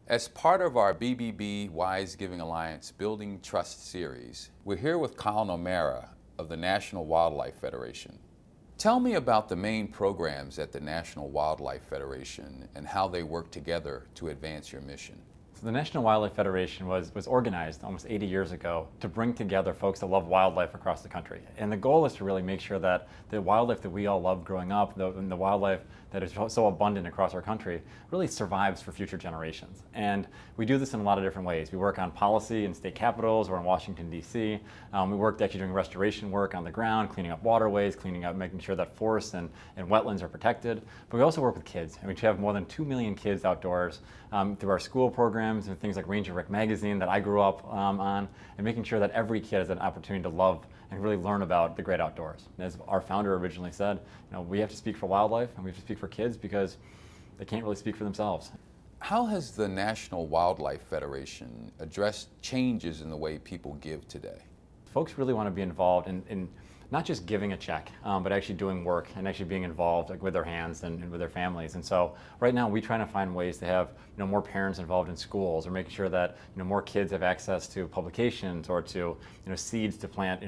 As part of our BBB Wise Giving Alliance Building Trust series, we're here with Collin of the National Wildlife Federation. Tell me about the main programs at the National Wildlife Federation and how they work together to advance your mission. So the National Wildlife Federation was organized almost 80 years ago to bring together folks that love wildlife across the country. And the goal is to really make sure that the wildlife that we all loved growing up, and the wildlife that is so abundant across our country, really survives for future generations. And we do this in a lot of different ways. We work on policy in state capitals or in Washington, D.C. We worked actually doing restoration work on the ground, cleaning up waterways, cleaning up, making sure that forests and wetlands are protected. But we also work with kids. And we have more than 2 million kids outdoors through our school programs and things like Ranger Rick magazine that I grew up on, and making sure that every kid has an opportunity to love and really learn about the great outdoors. And as our founder originally said, we have to speak for wildlife and we have to speak for kids because they can't really speak for themselves. How has the National Wildlife Federation addressed changes in the way people give today? Folks really want to be involved in not just giving a check, but actually doing work and actually being involved with their hands and with their families. And so right now we try to find ways to have more parents involved in schools, or making sure that more kids have access to publications or to seeds to plant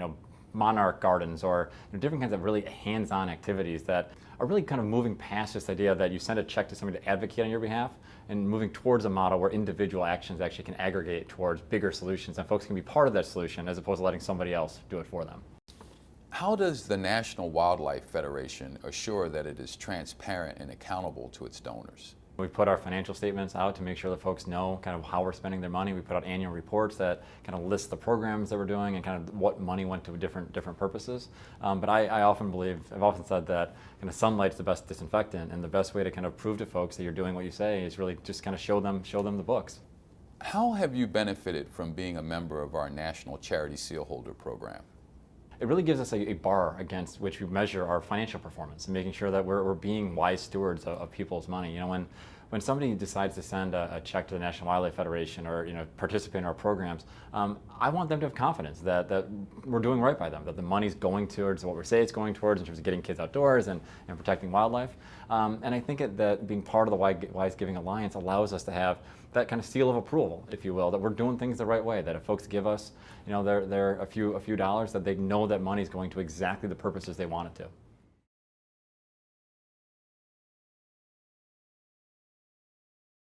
monarch gardens, or different kinds of really hands-on activities that are really kind of moving past this idea that you send a check to somebody to advocate on your behalf, and moving towards a model where individual actions actually can aggregate towards bigger solutions, and folks can be part of that solution as opposed to letting somebody else do it for them. How does the National Wildlife Federation assure that it is transparent and accountable to its donors? We put our financial statements out to make sure that folks know kind of how we're spending their money. We put out annual reports that kind of list the programs that we're doing and kind of what money went to different purposes. But I often believe, I've often said that kind of sunlight's the best disinfectant, and the best way to kind of prove to folks that you're doing what you say is really just kind of show them the books. How have you benefited from being a member of our National Charity Seal Holder program? It really gives us a bar against which we measure our financial performance and making sure that we're being wise stewards of people's money. When somebody decides to send a check to the National Wildlife Federation or participate in our programs, I want them to have confidence that we're doing right by them, that the money's going towards what we say it's going towards in terms of getting kids outdoors and protecting wildlife. And I think that being part of the Wise Giving Alliance allows us to have that kind of seal of approval, if you will, that we're doing things the right way, that if folks give us their a few dollars, that they know that money's going to exactly the purposes they want it to.